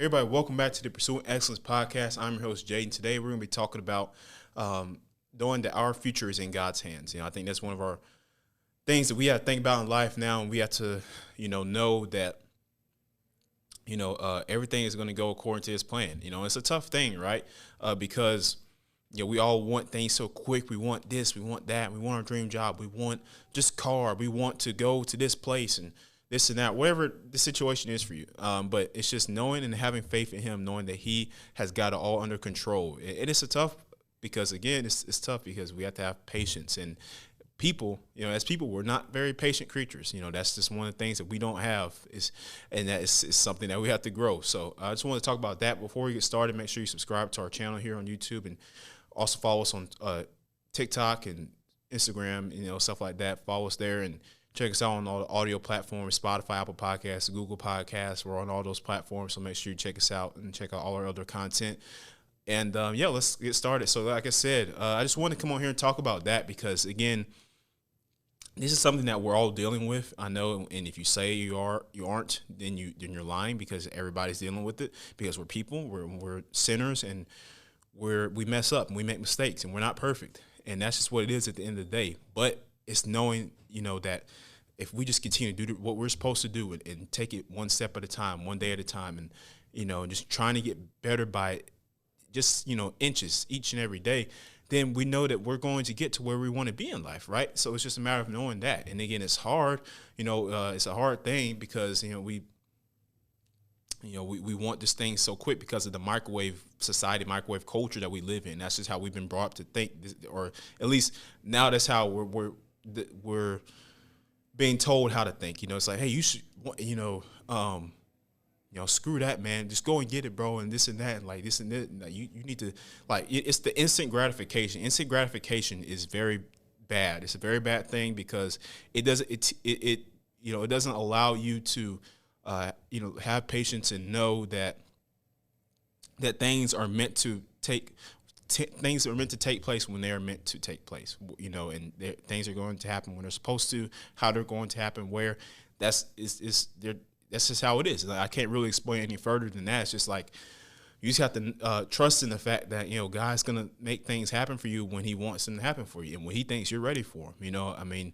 Hey everybody, welcome back to the Pursuing Excellence podcast. I'm your host, Jaden. Today we're going to be talking about knowing that our future is in God's hands. I think that's one of our things that we have to think about in life now, and we have to, know that, everything is going to go according to His plan. It's a tough thing, right? Because we all want things so quick. We want this, we want that, we want our dream job, we want just car, we want to go to this place and this and that, whatever the situation is for you. But it's just knowing and having faith in Him, knowing that He has got it all under control. And it's a tough because again, it's tough because we have to have patience and people, as people, we're not very patient creatures. That's just one of the things that we don't have and that is something that we have to grow. So I just want to talk about that before we get started. Make sure you subscribe to our channel here on YouTube and also follow us on TikTok and Instagram, stuff like that. Follow us there and check us out on all the audio platforms, Spotify, Apple Podcasts, Google Podcasts. We're on all those platforms, so make sure you check us out and check out all our other content. And, let's get started. So like I said, I just want to come on here and talk about that because, again, this is something that we're all dealing with. I know, and if you say you aren't, then you're lying because everybody's dealing with it because we're people, we're sinners, and we mess up and we make mistakes and we're not perfect. And that's just what it is at the end of the day. But it's knowing, that if we just continue to do what we're supposed to do and take it one step at a time, one day at a time, and just trying to get better by just, inches each and every day, then we know that we're going to get to where we want to be in life, right? So it's just a matter of knowing that. And again, it's hard, it's a hard thing because, we want this thing so quick because of the microwave society, microwave culture that we live in. That's just how we've been brought up to think, or at least now that's how we're being told how to think. It's like, hey, you should, screw that, man. Just go and get it, bro, and this and that, and like this and that. Like, you need to, like, it's the instant gratification. Instant gratification is very bad. It's a very bad thing because it doesn't allow you to have patience and know that things are meant to things are meant to take place when they are meant to take place, and things are going to happen when they're supposed to, how they're going to happen, where that's just how it is. Like, I can't really explain any further than that. It's just like you just have to trust in the fact that, God's going to make things happen for you when He wants them to happen for you and when He thinks you're ready for them,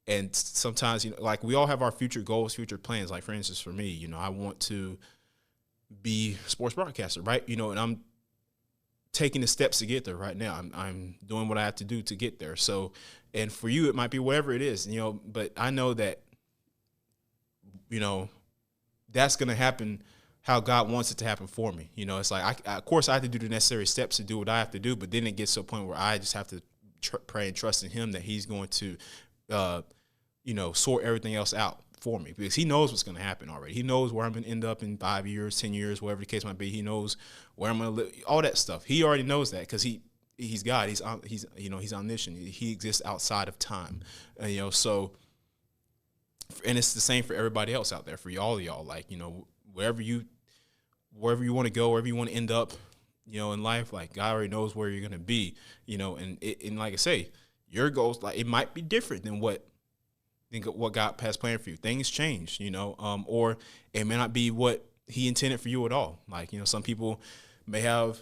And sometimes, like, we all have our future goals, future plans. Like, for instance, for me, I want to be a sports broadcaster, right? And I'm taking the steps to get there right now. I'm doing what I have to do to get there. So, and for you, it might be whatever it is, but I know that, that's going to happen how God wants it to happen for me. It's like, of course, I have to do the necessary steps to do what I have to do, but then it gets to a point where I just have to pray and trust in Him that He's going to sort everything else out for me because He knows what's going to happen already. He knows where I'm going to end up in 5 years, 10 years, whatever the case might be. He knows where I'm going to live, all that stuff. He already knows that because he's God. He's omniscient. He exists outside of time. So, and it's the same for everybody else out there, for all of y'all. Like, wherever you want to go, wherever you want to end up, in life, like, God already knows where you're going to be, and like I say, your goals, like, it might be different than what God has planned for you. Things change, or it may not be what He intended for you at all. Like, some people may have,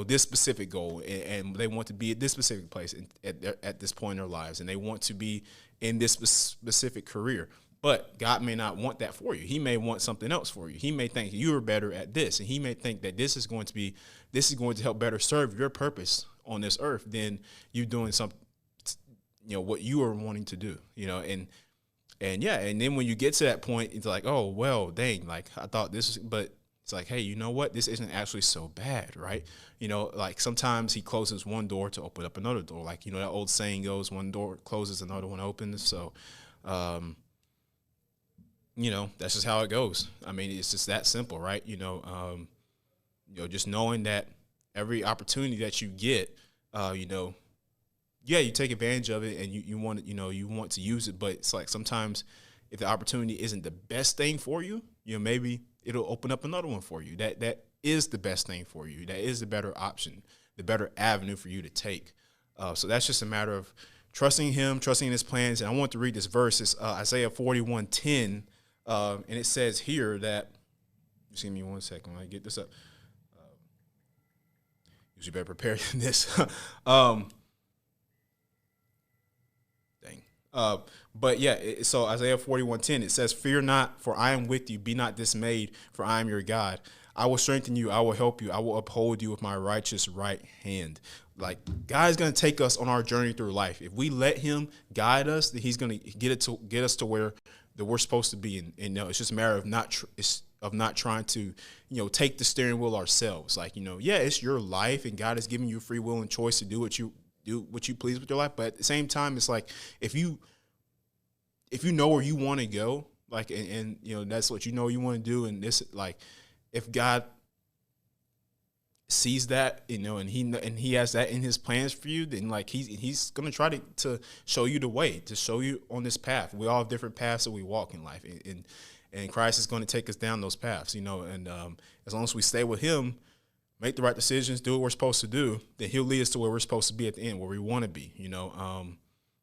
this specific goal and they want to be at this specific place at this point in their lives, and they want to be in this specific career. But God may not want that for you. He may want something else for you. He may think you are better at this, and He may think that this is going to help better serve your purpose on this earth than you doing something, what you are wanting to do, and then when you get to that point, it's like, oh, well, dang, like, I thought this, but it's like, hey, you know what? This isn't actually so bad, right? Like, sometimes He closes one door to open up another door. Like, that old saying goes, one door closes, another one opens. So, that's just how it goes. It's just that simple, right? Just knowing that every opportunity that you get, you take advantage of it and you want to use it, but it's like sometimes if the opportunity isn't the best thing for you, maybe it'll open up another one for you. That is the best thing for you. That is the better option, the better avenue for you to take. So that's just a matter of trusting Him, trusting in His plans. And I want to read this verse. It's Isaiah 41:10, and it says here that Just give me 1 second when I get this up. Usually better prepared than this. Dang. But yeah, so Isaiah 41:10, it says, "Fear not, for I am with you. Be not dismayed, for I am your God. I will strengthen you. I will help you. I will uphold you with my righteous right hand." Like, God is going to take us on our journey through life. If we let Him guide us, then He's going to get us to where that we're supposed to be. And it's just a matter of not trying to, take the steering wheel ourselves. Like, yeah, it's your life, and God has given you free will and choice to do what you please with your life. But at the same time, it's like, if you know where you want to go, like, and that's what you want to do, and this, like, if God sees that, and he has that in His plans for you, then like he's gonna try to show you the way, to show you on this path. We all have different paths that we walk in life, and Christ is going to take us down those paths, and as long as we stay with Him, make the right decisions, do what we're supposed to do, then He'll lead us to where we're supposed to be at the end, where we want to be,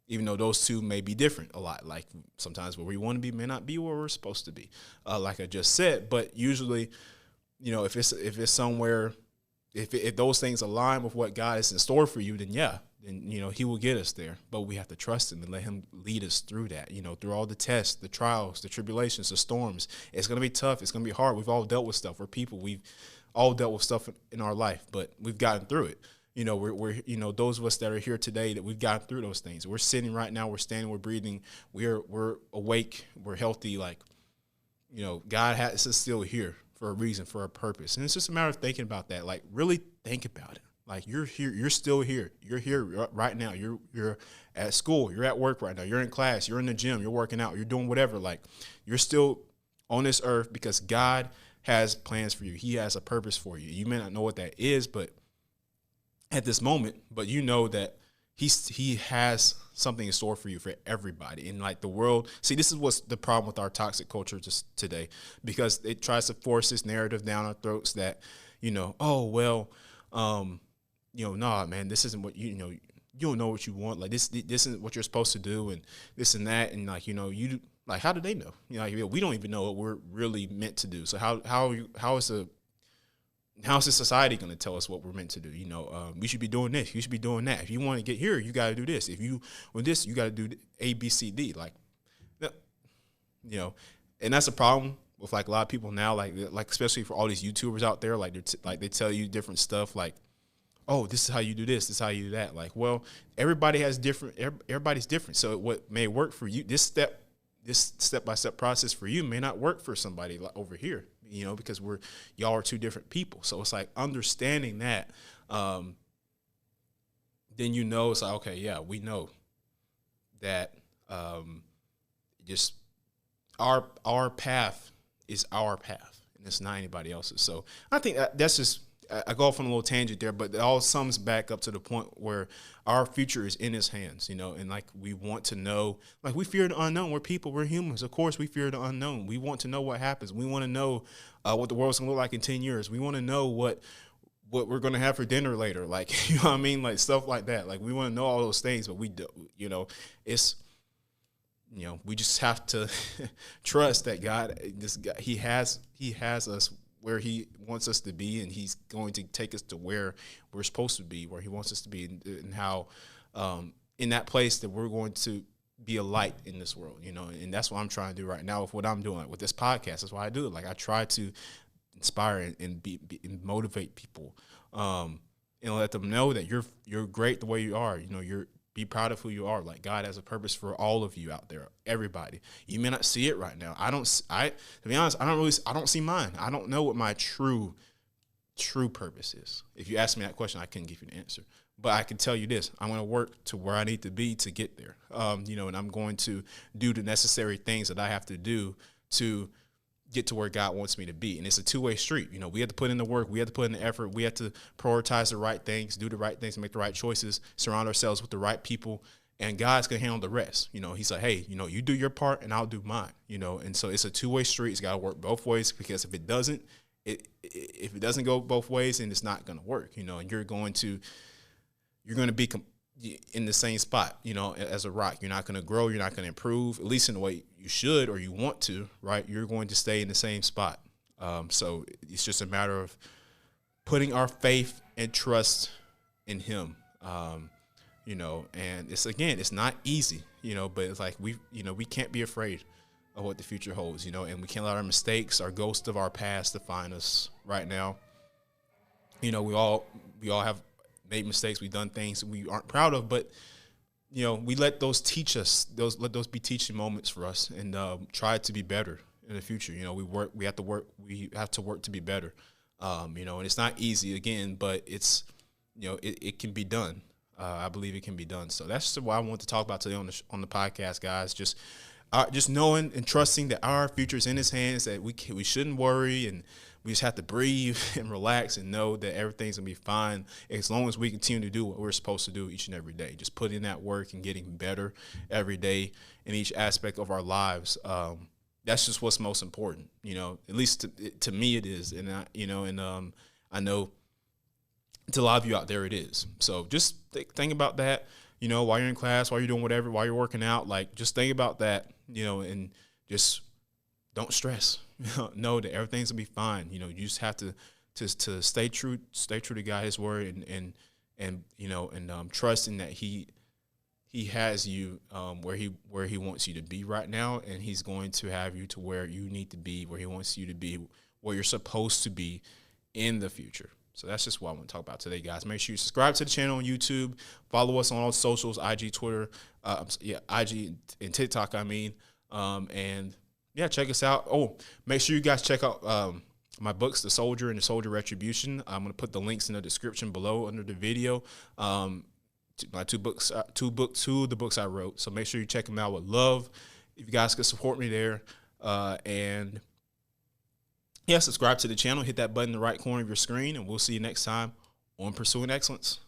even though those two may be different a lot. Like, sometimes where we want to be may not be where we're supposed to be, like I just said. But usually, if it's somewhere, if those things align with what God is in store for you, then He will get us there. But we have to trust Him and let Him lead us through that, through all the tests, the trials, the tribulations, the storms. It's going to be tough. It's going to be hard. We've all dealt with stuff. We're people. We've all dealt with stuff in our life, but we've gotten through it. We're those of us that are here today, that we've gotten through those things. We're sitting right now. We're standing. We're breathing. We're awake. We're healthy. Like, God has us still here for a reason, for a purpose. And it's just a matter of thinking about that. Like, really think about it. Like, you're here. You're still here. You're here right now. You're at school. You're at work right now. You're in class. You're in the gym. You're working out. You're doing whatever. Like, you're still on this earth because God has plans for you. He has a purpose for you. You may not know what that is, but at this moment, but you know that he has something in store for you, for everybody. And like, the world, see, this is what's the problem with our toxic culture just today, because it tries to force this narrative down our throats that, oh, well, nah, man, this isn't what you don't know what you want. Like, this isn't what you're supposed to do, and this and that. And like, like, how do they know? We don't even know what we're really meant to do. So how is the society going to tell us what we're meant to do? We should be doing this. You should be doing that. If you want to get here, you got to do this. If you want this, you got to do A, B, C, D. Like, and that's a problem with like a lot of people now. Like especially for all these YouTubers out there, like they tell you different stuff. Like, oh, this is how you do this. This is how you do that. Like, well, everybody's different. So what may work for you, this step-by-step process for you may not work for somebody like over here, because y'all are two different people. So it's like understanding that, then it's like, okay, yeah, we know that just our path is our path, and it's not anybody else's. So I think that's just, I go off on a little tangent there, but it all sums back up to the point where our future is in His hands, and like, we want to know, like, we fear the unknown. We're people, we're humans. Of course, we fear the unknown. We want to know what happens. We want to know what the world's gonna look like in 10 years. We want to know what we're gonna have for dinner later. Like, you know what I mean? Like, stuff like that. Like, we want to know all those things, but we do, it's, we just have to trust that God, He has us where He wants us to be, and He's going to take us to where we're supposed to be, where He wants us to be, and how in that place that we're going to be a light in this world, and that's what I'm trying to do right now with what I'm doing, like, with this podcast. That's why I do it. Like, I try to inspire and and motivate people, and let them know that you're great the way you are. Be proud of who you are. Like, God has a purpose for all of you out there, everybody. You may not see it right now. To be honest, I don't see mine. I don't know what my true purpose is. If you ask me that question, I couldn't give you an answer. But I can tell you this: I'm going to work to where I need to be to get there. And I'm going to do the necessary things that I have to do to get to where God wants me to be. And it's a two-way street. We have to put in the work. We have to put in the effort. We have to prioritize the right things, do the right things, make the right choices, surround ourselves with the right people, and God's going to handle the rest. He's like, hey, you do your part and I'll do mine, and so it's a two-way street. It's got to work both ways, because if it doesn't go both ways, then it's not going to work, and you're going to be in the same spot, as a rock. You're not going to grow. You're not going to improve, at least in the way you should or you want to, right? You're going to stay in the same spot. So it's just a matter of putting our faith and trust in Him. And it's not easy, but it's like we can't be afraid of what the future holds, and we can't let our mistakes, our ghost of our past define us right now. We all have made mistakes. We've done things we aren't proud of, but we let those teach us. Let those be teaching moments for us, and try to be better in the future. We have to work to be better. And it's not easy again, but it's it can be done. I believe it can be done. So that's what I want to talk about today on the podcast, guys. Just knowing and trusting that our future is in His hands. That we shouldn't worry, and we just have to breathe and relax and know that everything's gonna be fine as long as we continue to do what we're supposed to do each and every day. Just put in that work and getting better every day in each aspect of our lives. That's just what's most important. At least to me it is, and I know to a lot of you out there it is. So just think about that. While you're in class, while you're doing whatever, while you're working out, like just think about that. And just don't stress. Know that everything's gonna be fine. You just have to stay true to God, His word, and trusting that He has you where he wants you to be right now, and He's going to have you to where you need to be, where He wants you to be, where you're supposed to be in the future. So that's just what I want to talk about today, guys. Make sure you subscribe to the channel on YouTube. Follow us on all socials, IG, Twitter, IG and TikTok, and yeah, check us out. Oh, make sure you guys check out my books, The Soldier and The Soldier Retribution. I'm going to put the links in the description below under the video. My two books, the books I wrote. So make sure you check them out with love. If you guys could support me there, and yeah, subscribe to the channel, hit that button in the right corner of your screen, and we'll see you next time on Pursuing Excellence.